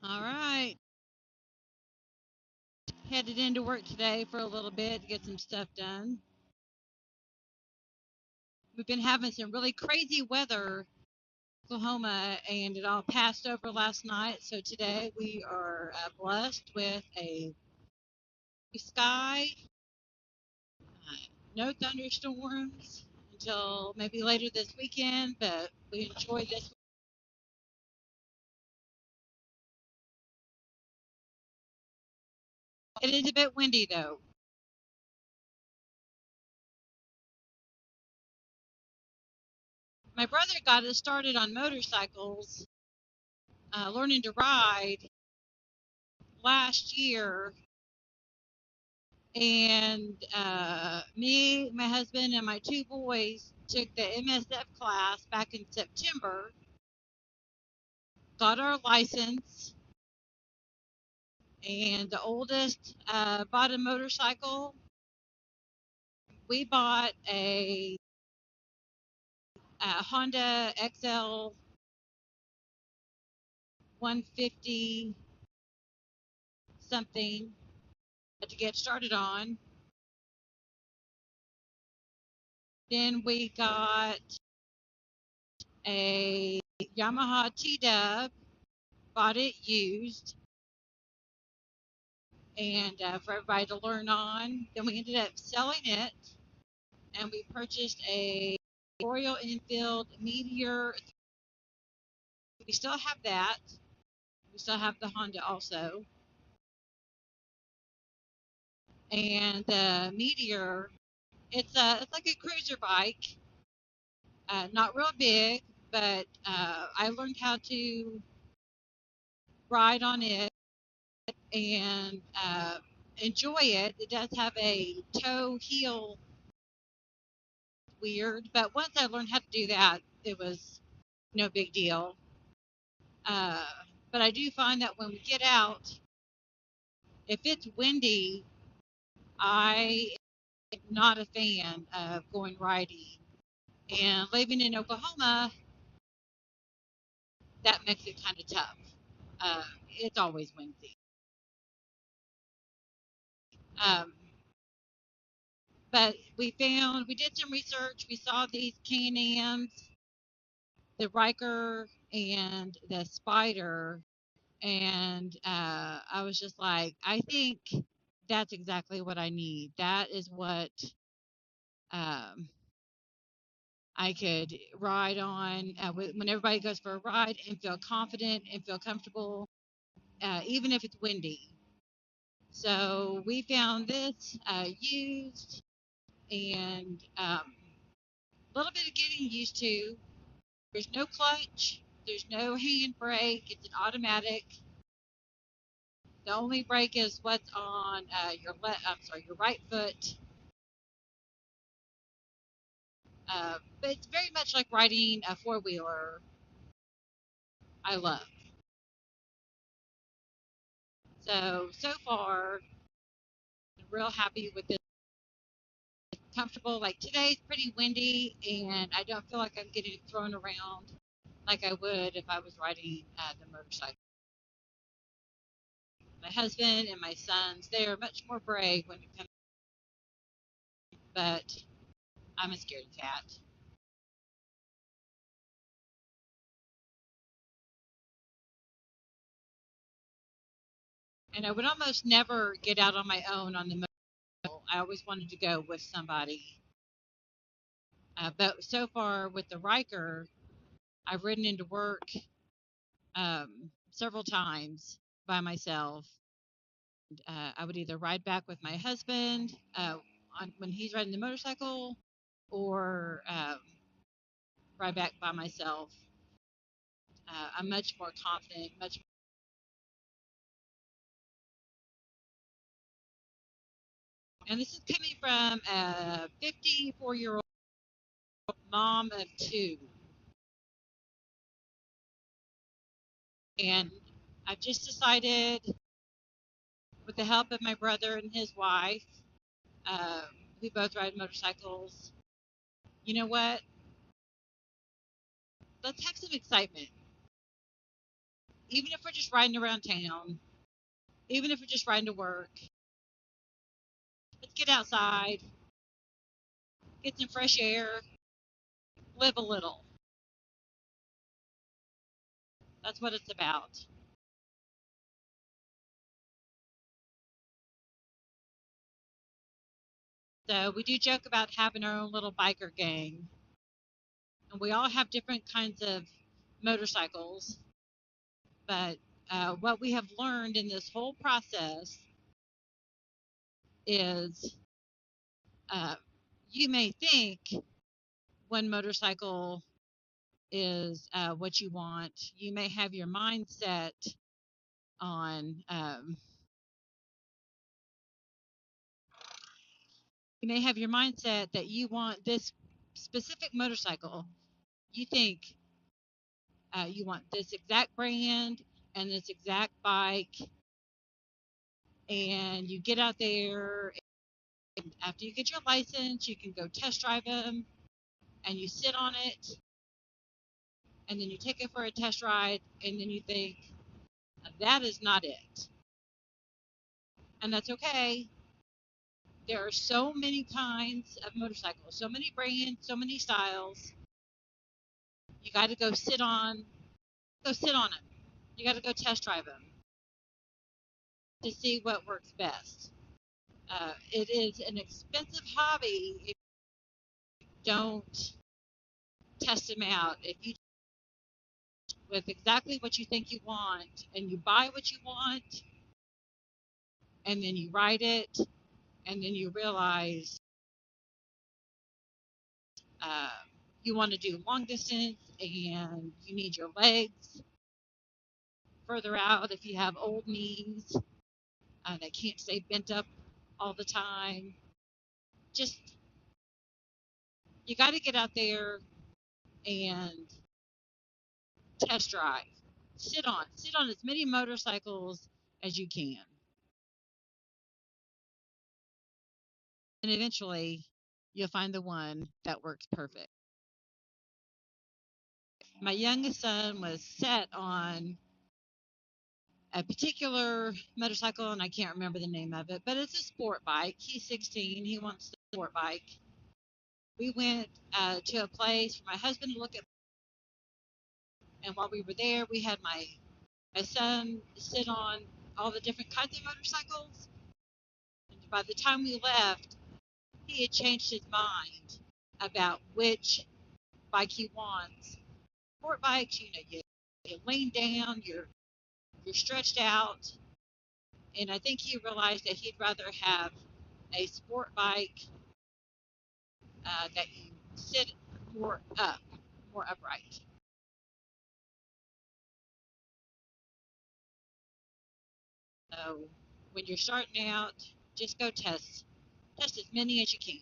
All right. Headed into work today for a little bit to get some stuff done. We've been having some really crazy weather in Oklahoma, and it all passed over last night. So today we are blessed with a blue sky, no thunderstorms until maybe later this weekend, but we enjoy this. It is a bit windy though. My brother got us started on motorcycles, learning to ride last year, and me, my husband, and my two boys took the MSF class back in September, got our license, and the oldest bought a motorcycle. We bought a Honda XL 150 something to get started on. Then we got a Yamaha T-Dub, bought it used, and for everybody to learn on. Then we ended up selling it, and we purchased a Royal Enfield Meteor. We still have that. We still have the Honda also, and the Meteor. It's like a cruiser bike, not real big, but I learned how to ride on it and enjoy it. It does have a toe heel weird, but once I learned how to do that, it was no big deal. Uh, but I do find that when we get out, if it's windy, I am not a fan of going riding. And living in Oklahoma, that makes it kind of tough. It's always windy. Um, but we did some research. We saw these Can-Ams, the Riker and the Spider, and I was just like, I think that's exactly what I need. That is what um, I could ride on when everybody goes for a ride and feel confident and feel comfortable, even if it's windy. So we found this used, and a little bit of getting used to. There's no clutch, there's no hand brake, it's an automatic. The only brake is what's on your right foot. But it's very much like riding a four wheeler. I love. So far, I'm real happy with this. Comfortable. Like today's pretty windy, and I don't feel like I'm getting thrown around like I would if I was riding the motorcycle. My husband and my sons, they are much more brave when it comes, but I'm a scared cat. And I would almost never get out on my own on the motorcycle. I always wanted to go with somebody. But so far with the Riker, I've ridden into work several times by myself. I would either ride back with my husband when he's riding the motorcycle, or ride back by myself. I'm much more confident, much. And this is coming from a 54-year-old mom of two, and I've just decided, with the help of my brother and his wife, um, who both ride motorcycles, you know what? Let's have some excitement. even if we're just riding around town, even if we're just riding to work, let's get outside, get some fresh air, live a little. That's what it's about. So we do joke about having our own little biker gang, and we all have different kinds of motorcycles. But what we have learned in this whole process is uh, you may think one motorcycle is what you want. You may have your mindset on, you may have your mindset that you want this specific motorcycle. You think you want this exact brand and this exact bike, and you get out there. And after you get your license, you can go test drive them, and you sit on it, and then you take it for a test ride, and then you think that is not it, and that's okay. There are so many kinds of motorcycles, so many brands, so many styles. You got to go sit on them. You got to go test drive them to see what works best. It is an expensive hobby if you don't test them out. If you with exactly what you think you want and you buy what you want and then you ride it and then you realize uh, you want to do long distance and you need your legs further out if you have old knees that can't stay bent up all the time. Just you got to get out there and test drive. Sit on as many motorcycles as you can, and eventually you'll find the one that works perfect. My youngest son was set on a particular motorcycle, and I can't remember the name of it, but it's a sport bike. He's 16. He wants the sport bike. We went to a place for my husband to look at, and while we were there, we had my son sit on all the different kinds of motorcycles. And by the time we left, he had changed his mind about which bike he wants. Sport bikes, you lean down, you're stretched out, and I think he realized that he'd rather have a sport bike that you sit more up, more upright. So when you're starting out, just go test as many as you can.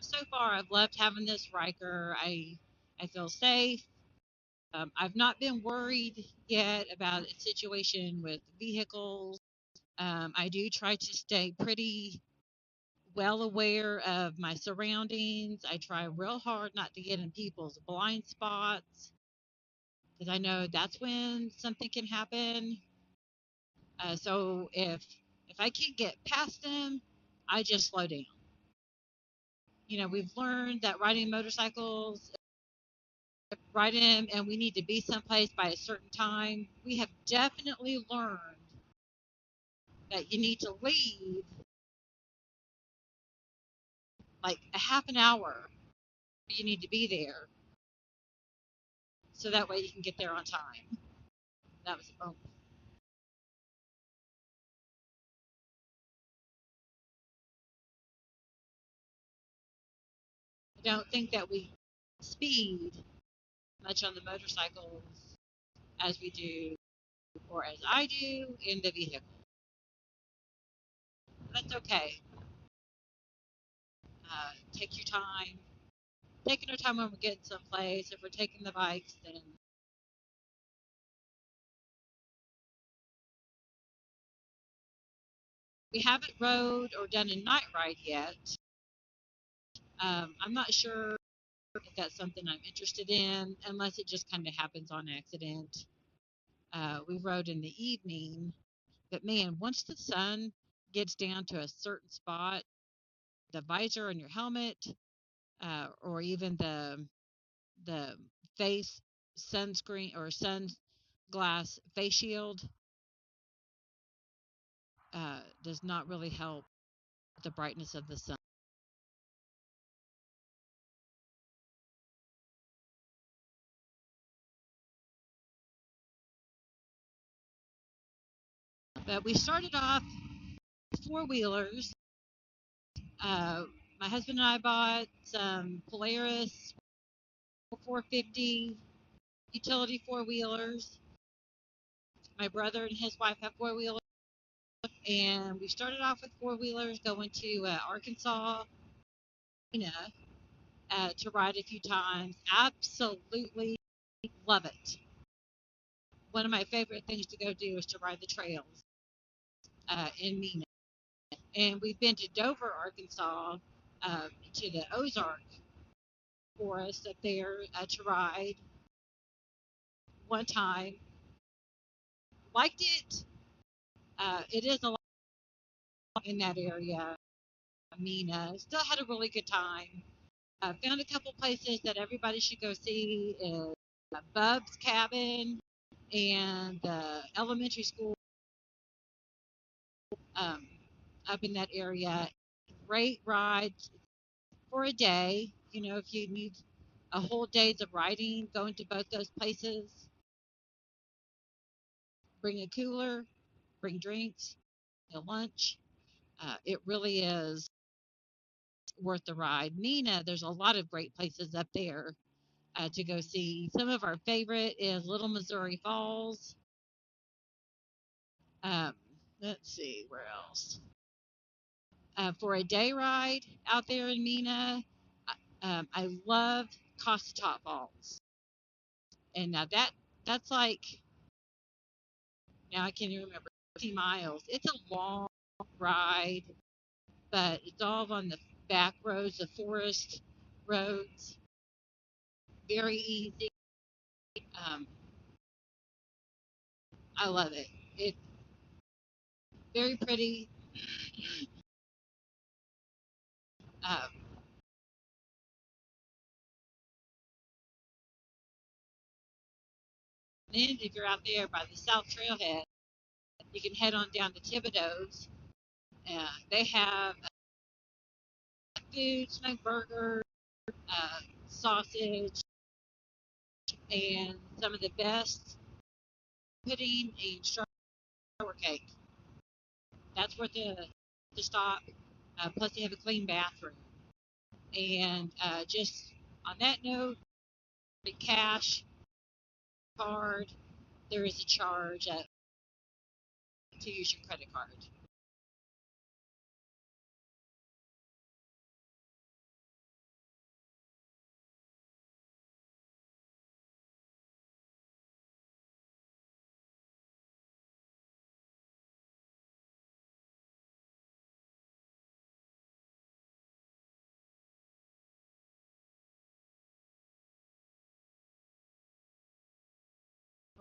So far, I've loved having this Riker. I feel safe. I've not been worried yet about a situation with vehicles. I do try to stay pretty well aware of my surroundings. I try real hard not to get in people's blind spots because I know that's when something can happen. So if I can't get past them, I just slow down. We've learned that riding motorcycles, ride them, and we need to be someplace by a certain time. We have definitely learned that you need to leave like a half an hour. You need to be there so that way you can get there on time. That was a bump. I don't think that we speed much on the motorcycles as we do, or as I do in the vehicle. That's okay. Take your time. Taking our time when we're getting someplace. If we're taking the bikes, then We haven't rode or done a night ride yet. I'm not sure if that's something I'm interested in, unless it just kind of happens on accident. We rode in the evening, but man, once the sun gets down to a certain spot, the visor on your helmet, or even the face sunscreen or sunglass face shield, does not really help the brightness of the sun. But we started off four wheelers. Uh, my husband and I bought some Polaris 450 utility four wheelers. My brother and his wife have four wheelers, and we started off with four wheelers going to Arkansas, to ride a few times. Absolutely love it. One of my favorite things to go do is to ride the trails in Mina. And we've been to Dover, Arkansas, to the Ozark Forest up there to ride one time. Liked it. It is a lot in that area. Mina still had a really good time. Found a couple places that everybody should go see. Is Bub's Cabin and the elementary school um, up in that area. Great rides for a day. If you need a whole days of riding, going to both those places, bring a cooler, bring drinks, a lunch. It really is worth the ride. Mina, there's a lot of great places up there to go see. Some of our favorite is Little Missouri Falls. Um, let's see where else. For a day ride out there in Mina, I love Costa Top Falls, and now that's like, now I can't even remember, 50 miles. It's a long ride, but it's all on the back roads, the forest roads. Very easy. Um, I love it. It's very pretty. Um, then if you're out there by the South Trailhead, you can head on down to Thibodeau's. They have food, smoked burger, uh, sausage, and some of the best pudding and strawberry cake. That's worth the stop. Plus, they have a clean bathroom. And just on that note, the cash card, there is a charge to use your credit card.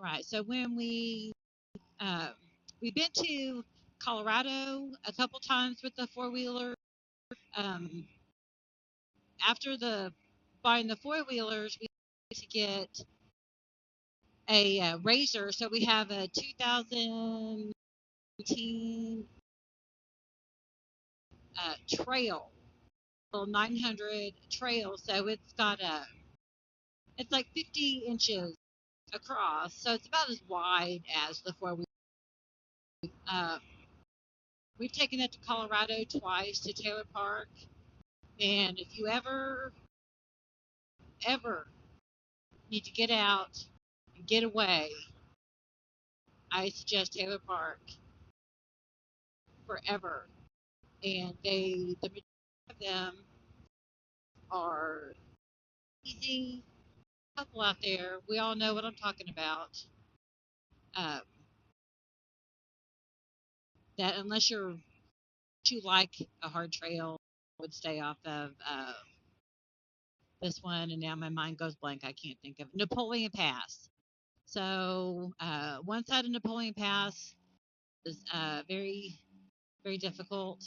Right. So when uh, we've been to Colorado a couple times with the four wheeler. Um, after the buying the four wheelers, we to get a Razor. So we have a 2018 Trail, little 900 Trail. So it's like 50 inches across. So it's about as wide as the four wheel. Uh, we've taken it to Colorado twice to Taylor Park, and if you ever need to get out and get away, I suggest Taylor Park forever. And the majority of them are easy. Couple out there, we all know what I'm talking about. Uh, that unless you're to like a hard trail would stay off of this one, and now my mind goes blank. I can't think of Napoleon Pass. So one side of Napoleon Pass is very, very difficult,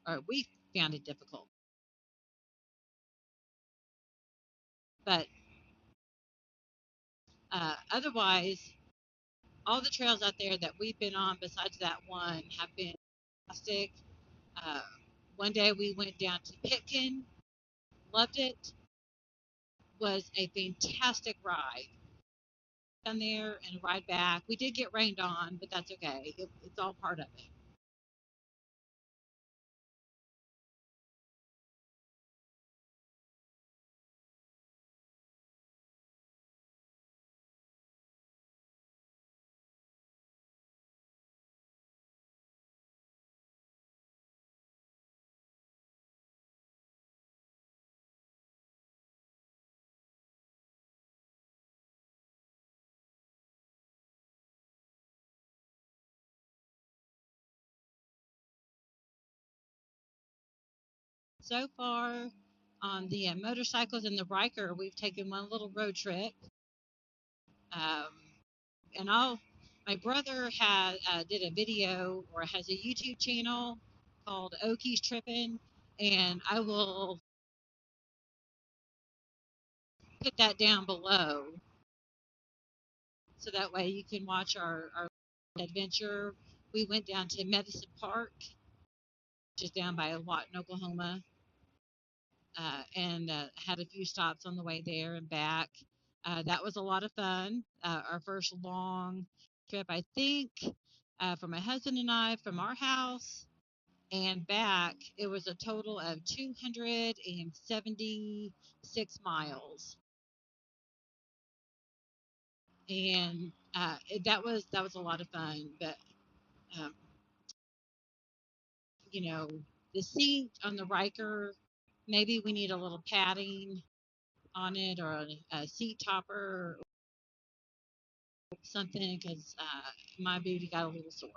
or we found it difficult. But otherwise, all the trails out there that we've been on, besides that one, have been fantastic. Uh, one day we went down to Pitkin, loved it, was a fantastic ride down there and a ride back. We did get rained on, but that's okay. It's all part of it. So far, on the motorcycles and the Riker, we've taken one little road trip. Um, and my brother had did a video or has a YouTube channel called Okie's Trippin, and I will put that down below so that way you can watch our adventure. We went down to Medicine Park, which is down by Lawton, Oklahoma, and had a few stops on the way there and back. That was a lot of fun. Our first long trip, I think, for my husband and I from our house and back, it was a total of 276 miles, and that was a lot of fun. But um, you know, the seat on the Riker, maybe we need a little padding on it or a seat topper or something because my booty got a little sore.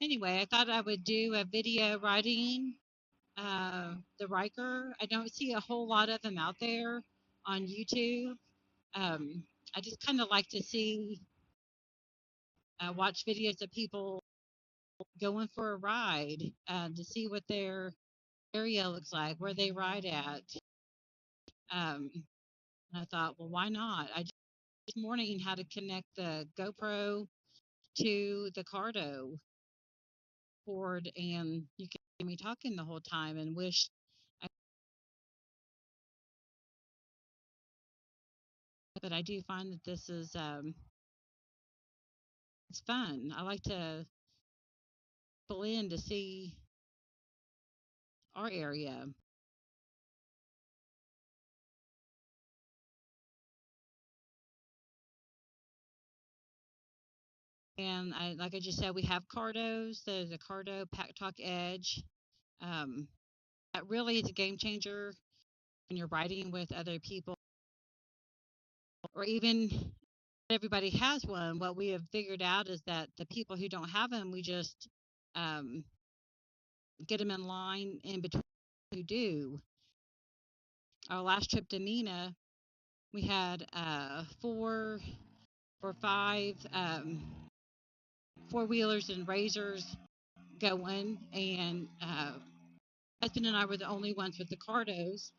Anyway, I thought I would do a video riding the Riker. I don't see a whole lot of them out there on YouTube. Um, I just kind of like to watch videos of people going for a ride to see what their area looks like, where they ride at. Um, and I thought, well, why not? I just this morning had to connect the GoPro to the Cardo cord, and you can hear me talking the whole time and wish I, but I do find that this is it's fun. I like to pull in to see our area. And like I just said, we have Cardos. There's a Cardo Pack Talk Edge. Um, that really is a game changer when you're riding with other people, or even everybody has one. What we have figured out is that the people who don't have them, we just um, get them in line in between who do. Our last trip to Mina, we had four or five four wheelers and razors going, and husband and I were the only ones with the Cardos.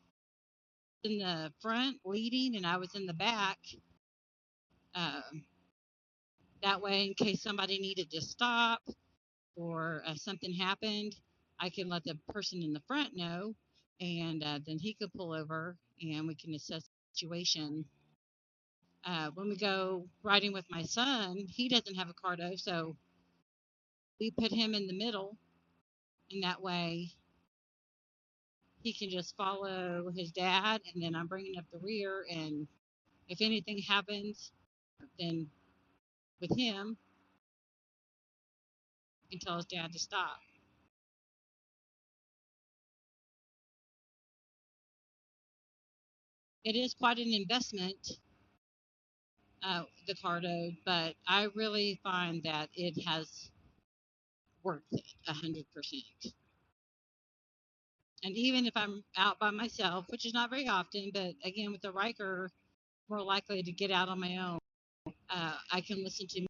in the front leading and I was in the back. Um, that way, in case somebody needed to stop or something happened, I can let the person in the front know, and then he could pull over and we can assess the situation. When we go riding with my son, he doesn't have a Cardo, so we put him in the middle, and that way he can just follow his dad, and then I'm bringing up the rear. And if anything happens, then with him, he can tell his dad to stop. It is quite an investment, the Cardo, but I really find that it has worth it 100%. And even if I'm out by myself, which is not very often, but again with the Riker, more likely to get out on my own. I can listen to.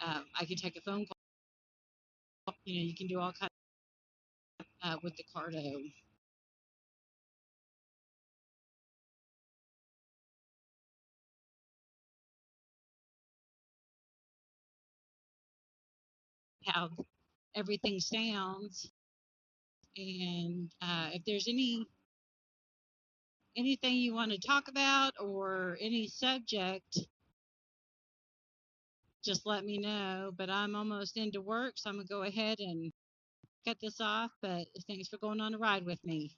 I can take a phone call. You can do all kinds with the Cardo. How everything sounds, and if there's anything you want to talk about or any subject, just let me know. But I'm almost into work, so I'm gonna go ahead and cut this off. But thanks for going on a ride with me.